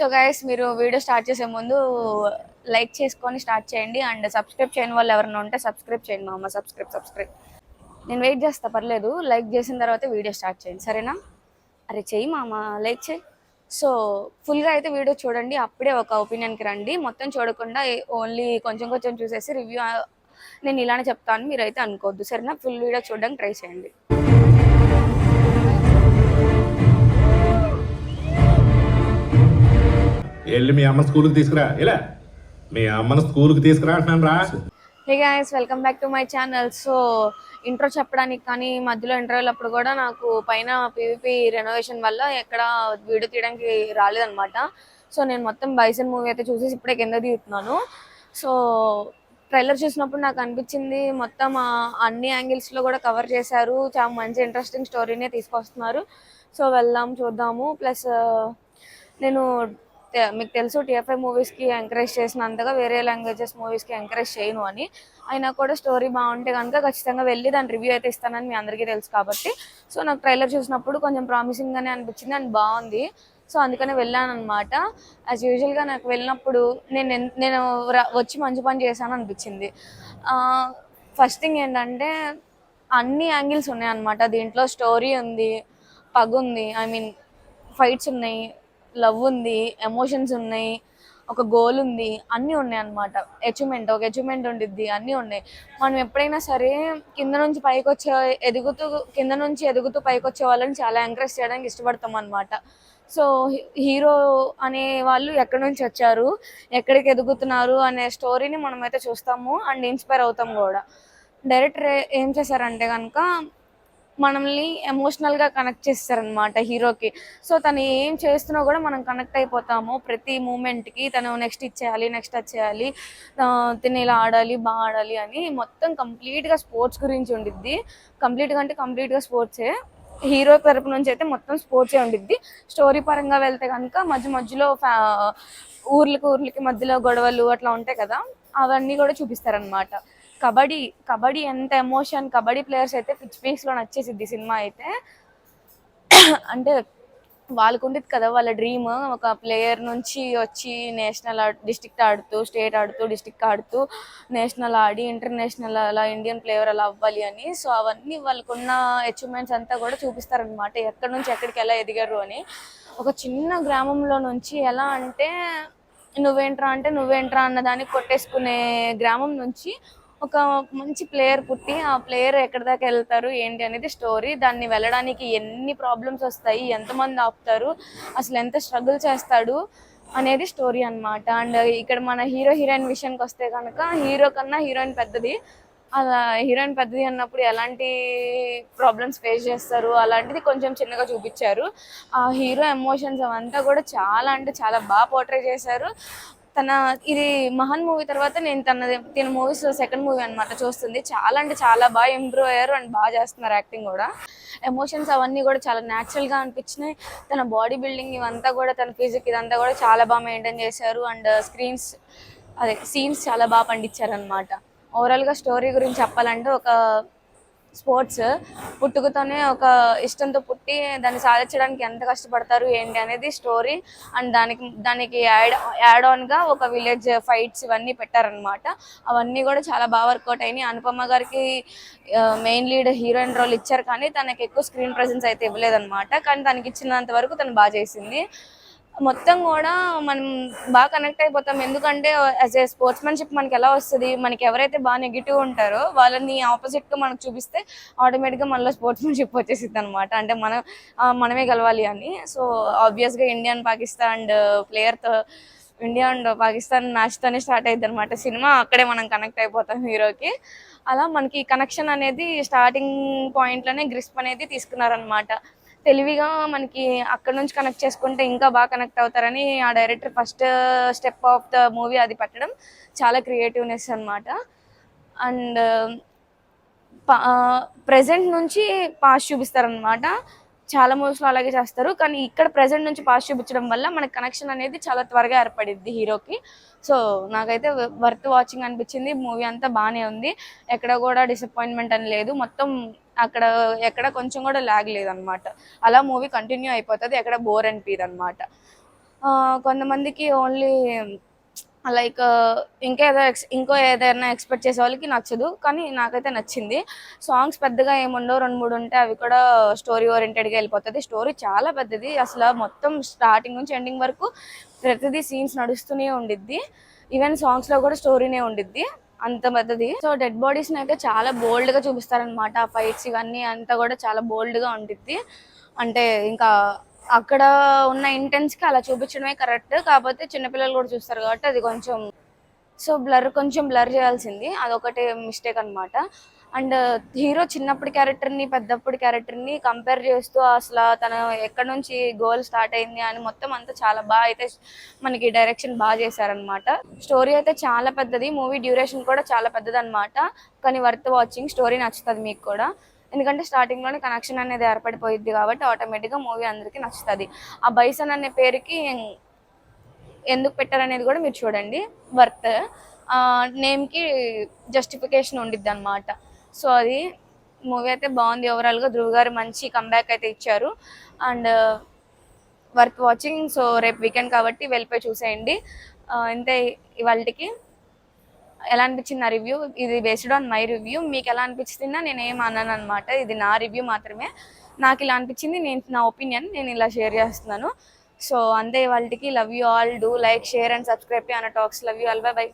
So guys, మీరు video start చేసే ముందు లైక్ చేసుకొని స్టార్ట్ చేయండి. అండ్ సబ్స్క్రైబ్ చేయని వాళ్ళు ఎవరైనా ఉంటే సబ్స్క్రైబ్ చేయండి. మా అమ్మ సబ్స్క్రైబ్. నేను వెయిట్ చేస్తా, పర్లేదు. లైక్ చేసిన తర్వాత వీడియో స్టార్ట్ చేయండి, సరేనా? అరే చెయ్యి మామ, లైక్ చేయి. సో ఫుల్గా అయితే వీడియో చూడండి, అప్పుడే ఒక ఒపీనియన్కి రండి. మొత్తం చూడకుండా ఓన్లీ కొంచెం కొంచెం చూసేసి రివ్యూ నేను ఇలానే చెప్తాను మీరైతే అనుకోవద్దు, సరేనా? ఫుల్ వీడియో చూడడానికి ట్రై చేయండి. వెళ్ళి మీ అమ్మ స్కూల్కి తీసుకురా. ఇలా మీ అమ్మను స్కూల్కి తీసుకురా అంటున్నాను రా. Hey guys, welcome back to my channel. So intro చెప్పడానికి కానీ మధ్యలో ఇంటర్వ్యూలు అప్పుడు కూడా నాకు పైన పీవీపీ రెనోవేషన్ వల్ల ఎక్కడ వీడియో తీయడానికి రాలేదనమాట. సో నేను మొత్తం బైసన్ మూవీ అయితే చూసేసి ఇప్పుడే కింద దిగుతున్నాను. సో ట్రైలర్ చూసినప్పుడు నాకు అనిపించింది మొత్తం అన్ని యాంగిల్స్లో కూడా కవర్ చేశారు. చాలా మంచి ఇంట్రెస్టింగ్ స్టోరీనే తీసుకొస్తున్నారు. సో వెళ్దాం, చూద్దాము. ప్లస్ నేను మీకు తెలుసు టీఎఫ్ఐ మూవీస్కి ఎంకరేజ్ చేసినంతగా వేరే లాంగ్వేజెస్ మూవీస్కి ఎంకరేజ్ చేయను అని. అయినా కూడా స్టోరీ బాగుంటే కనుక ఖచ్చితంగా వెళ్ళి దాని రివ్యూ అయితే ఇస్తానని మీ అందరికీ తెలుసు కాబట్టి. సో నాకు ట్రైలర్ చూసినప్పుడు కొంచెం ప్రామిసింగ్గానే అనిపించింది అండ్ బాగుంది. సో అందుకనే వెళ్ళాను అనమాట. యాజ్ యూజువల్గా నాకు వెళ్ళినప్పుడు నేను వచ్చి మంచి పని చేశాను అనిపించింది. ఫస్ట్ థింగ్ ఏంటంటే అన్ని యాంగిల్స్ ఉన్నాయి అనమాట దీంట్లో. స్టోరీ ఉంది, పగ్ ఉంది, ఐ మీన్ ఫైట్స్ ఉన్నాయి, లవ్ ఉంది, ఎమోషన్స్ ఉన్నాయి, ఒక గోల్ ఉంది, అన్నీ ఉన్నాయి అనమాట. ఒక అచీవ్మెంట్ ఉండిద్ది, అన్నీ ఉన్నాయి. మనం ఎప్పుడైనా సరే కింద నుంచి ఎదుగుతూ పైకి వచ్చే వాళ్ళని చాలా ఎంకరేజ్ చేయడానికి ఇష్టపడతాం అనమాట. సో హీరో అనే వాళ్ళు ఎక్కడి నుంచి వచ్చారు, ఎక్కడికి ఎదుగుతున్నారు అనే స్టోరీని మనం అయితే చూస్తాము అండ్ ఇన్స్పైర్ అవుతాం కూడా. డైరెక్టర్ ఏం చేశారంటే కనుక మనల్ని ఎమోషనల్గా కనెక్ట్ చేస్తారనమాట హీరోకి. సో తను ఏం చేస్తున్నా కూడా మనం కనెక్ట్ అయిపోతాము ప్రతి మూమెంట్కి. తను నెక్స్ట్ అది చేయాలి, తిని ఇలా ఆడాలి, బాగా ఆడాలి అని మొత్తం కంప్లీట్గా స్పోర్ట్స్ గురించి ఉండిద్ది. కంప్లీట్గా స్పోర్ట్సే. హీరో తరపు నుంచి అయితే మొత్తం స్పోర్ట్సే ఉండిద్ది. స్టోరీ పరంగా వెళ్తే కనుక మధ్యలో ఊర్లకి మధ్యలో గొడవలు అట్లా ఉంటాయి కదా, అవన్నీ కూడా చూపిస్తారనమాట. కబడ్డీ ఎంత ఎమోషన్. కబడ్డీ ప్లేయర్స్ అయితే పిచ్లో నచ్చేసిద్ది సినిమా అయితే. అంటే వాళ్ళకు ఉండేది కదా వాళ్ళ డ్రీమ్, ఒక ప్లేయర్ నుంచి వచ్చి డిస్ట్రిక్ట్ ఆడుతూ, స్టేట్ ఆడుతూ, డిస్ట్రిక్ట్ ఆడుతూ, నేషనల్ ఆడి ఇంటర్నేషనల్ అలా ఇండియన్ ప్లేయర్ అలా అవ్వాలి అని. సో అవన్నీ వాళ్ళకున్న అచీవ్మెంట్స్ అంతా కూడా చూపిస్తారనమాట, ఎక్కడి నుంచి ఎక్కడికి ఎలా ఎదిగారు అని. ఒక చిన్న గ్రామంలో నుంచి ఎలా అంటే నువ్వేంట్రా అన్నదానికి కొట్టేసుకునే గ్రామం నుంచి ఒక మంచి ప్లేయర్ పుట్టి, ఆ ప్లేయర్ ఎక్కడి దాకా వెళ్తారు ఏంటి అనేది స్టోరీ. దాన్ని వెళ్ళడానికి ఎన్ని ప్రాబ్లమ్స్ వస్తాయి, ఎంతమంది ఆపుతారు, అసలు ఎంత స్ట్రగుల్ చేస్తాడు అనేది స్టోరీ అనమాట. అండ్ ఇక్కడ మన హీరోయిన్ విషయానికి వస్తే కనుక హీరో కన్నా హీరోయిన్ పెద్దది. అలా హీరోయిన్ పెద్దది అన్నప్పుడు ఎలాంటి ప్రాబ్లమ్స్ ఫేస్ చేస్తారు అలాంటిది కొంచెం చిన్నగా చూపించారు. ఆ హీరో ఎమోషన్స్ అవంతా కూడా చాలా అంటే చాలా బాగా పోర్ట్రే చేశారు. ఇది మహాన్ మూవీ తర్వాత నేను తిన మూవీస్ సెకండ్ మూవీ అనమాట చూస్తుంది. చాలా అంటే చాలా బాగా ఇంప్రూవ్ అయ్యారు అండ్ బాగా చేస్తున్నారు యాక్టింగ్ కూడా. ఎమోషన్స్ అవన్నీ కూడా చాలా న్యాచురల్గా అనిపించినాయి. తన బాడీ బిల్డింగ్ ఇవంతా కూడా, తన ఫిజిక్ ఇదంతా కూడా చాలా బాగా మెయింటైన్ చేశారు. అండ్ సీన్స్ చాలా బాగా పండించారు అనమాట. ఓవరాల్గా స్టోరీ గురించి చెప్పాలంటే, ఒక స్పోర్ట్స్ పుట్టుకతోనే ఒక ఇష్టంతో పుట్టి దాన్ని సాధించడానికి ఎంత కష్టపడతారు ఏంటి అనేది స్టోరీ. అండ్ దానికి యాడ్ ఆన్గా ఒక విలేజ్ ఫైట్స్ ఇవన్నీ పెట్టారనమాట. అవన్నీ కూడా చాలా బాగా వర్కౌట్ అయినాయి. అనుపమ గారికి మెయిన్ లీడ్ హీరోయిన్ రోల్ ఇచ్చారు, కానీ తనకి ఎక్కువ స్క్రీన్ ప్రెజెన్స్ అయితే ఇవ్వలేదన్నమాట. కానీ తనకి ఇచ్చినంత వరకు తను బాగా చేసింది. మొత్తం కూడా మనం బాగా కనెక్ట్ అయిపోతాం. ఎందుకంటే యాజ్ ఏ స్పోర్ట్స్మెన్షిప్ మనకి ఎలా వస్తుంది, మనకి ఎవరైతే బాగా నెగిటివ్ ఉంటారో వాళ్ళని ఆపోజిట్గా మనకు చూపిస్తే ఆటోమేటిక్గా మనలో స్పోర్ట్స్మెన్షిప్ వచ్చేసిద్ది అనమాట. అంటే మనమే గెలవాలి అని. సో ఆబ్వియస్గా ఇండియా అండ్ పాకిస్తాన్ మ్యాచ్తోనే స్టార్ట్ అయ్యిద్ది అనమాట సినిమా. అక్కడే మనం కనెక్ట్ అయిపోతాం హీరోకి. అలా మనకి కనెక్షన్ అనేది స్టార్టింగ్ పాయింట్లోనే గ్రిస్ప్ అనేది తీసుకున్నారనమాట. తెలివిగా మనకి అక్కడ నుంచి కనెక్ట్ చేసుకుంటే ఇంకా బాగా కనెక్ట్ అవుతారని ఆ director first step of the movie అది పెట్టడం చాలా క్రియేటివ్నెస్ అనమాట. అండ్ ప్రెజెంట్ నుంచి పాస్ట్ చూపిస్తారనమాట. చాలా మూవీస్లో అలాగే చేస్తారు, కానీ ఇక్కడ ప్రెజెంట్ నుంచి పాస్ట్ చూపించడం వల్ల మనకి కనెక్షన్ అనేది చాలా త్వరగా ఏర్పడిద్ది హీరోకి. సో నాకైతే వర్త్ వాచింగ్ అనిపించింది. మూవీ అంతా బాగానే ఉంది, ఎక్కడ కూడా డిసప్పాయింట్మెంట్ అని లేదు. మొత్తం అక్కడ ఎక్కడ కొంచెం కూడా ల్యాగ్ లేదనమాట. అలా మూవీ కంటిన్యూ అయిపోతుంది, ఎక్కడ బోర్ అనిపించదు అనమాట. కొంతమందికి ఓన్లీ లైక్ ఇంకో ఏదైనా ఎక్స్పెక్ట్ చేసే వాళ్ళకి నచ్చదు, కానీ నాకైతే నచ్చింది. సాంగ్స్ పెద్దగా ఏముండవు, 2 3 ఉంటాయి, అవి కూడా స్టోరీ ఓరియంటెడ్గా వెళ్ళిపోతుంది. స్టోరీ చాలా పెద్దది, అసలు మొత్తం స్టార్టింగ్ నుంచి ఎండింగ్ వరకు ప్రతిదీ సీన్స్ నడుస్తూనే ఉండిద్ది. ఈవెన్ సాంగ్స్లో కూడా స్టోరీనే ఉండిద్ది, అంత పెద్దది. సో డెడ్ బాడీస్ని అయితే చాలా బోల్డ్గా చూపిస్తారనమాట. ఆ ఫైట్స్ ఇవన్నీ అంతా కూడా చాలా బోల్డ్గా ఉండిద్ది. అంటే ఇంకా అక్కడ ఉన్న ఇంటెన్స్కి అలా చూపించడమే కరెక్ట్. కాకపోతే చిన్నపిల్లలు కూడా చూస్తారు కాబట్టి అది కొంచెం బ్లర్ చేయాల్సింది, అదొకటి మిస్టేక్ అనమాట. అండ్ హీరో చిన్నప్పటి క్యారెక్టర్ని పెద్దప్పటి క్యారెక్టర్ని కంపేర్ చేస్తూ అసలు తను ఎక్కడి నుంచి గోల్ స్టార్ట్ అయింది అని మొత్తం అంతా చాలా బాగా అయితే మనకి డైరెక్షన్ బాగా చేశారనమాట. స్టోరీ అయితే చాలా పెద్దది, మూవీ డ్యూరేషన్ కూడా చాలా పెద్దది అనమాట. కానీ వర్త్ వాచింగ్, స్టోరీ నచ్చుతుంది మీకు కూడా, ఎందుకంటే స్టార్టింగ్లోనే కనెక్షన్ అనేది ఏర్పడిపోయిద్ది కాబట్టి ఆటోమేటిక్గా మూవీ అందరికీ నచ్చుతుంది. ఆ బైసన్ అనే పేరుకి ఎందుకు పెట్టారనేది కూడా మీరు చూడండి. వర్త్ నేమ్కి జస్టిఫికేషన్ ఉండిద్ది అనమాట. సో అది మూవీ అయితే బాగుంది. ఓవరాల్గా ధ్రువ్ గారు మంచి కంబ్యాక్ అయితే ఇచ్చారు అండ్ వర్త్ వాచింగ్. సో రేపు వీకెండ్ కాబట్టి వెళ్ళిపోయి చూసేయండి. ఇంతే ఇవాళకి. ఎలా అనిపించింది నా రివ్యూ? ఇది బేస్డ్ ఆన్ మై రివ్యూ. మీకు ఎలా అనిపించిందా నేను ఏం అన్నాను అనమాట, ఇది నా రివ్యూ మాత్రమే. నాకు ఇలా అనిపించింది, నా ఒపీనియన్ నేను ఇలా షేర్ చేస్తున్నాను. సో అంతే ఇవాళకి. Love you all, do like, share and subscribe to Anna talks. Love you all, bye by.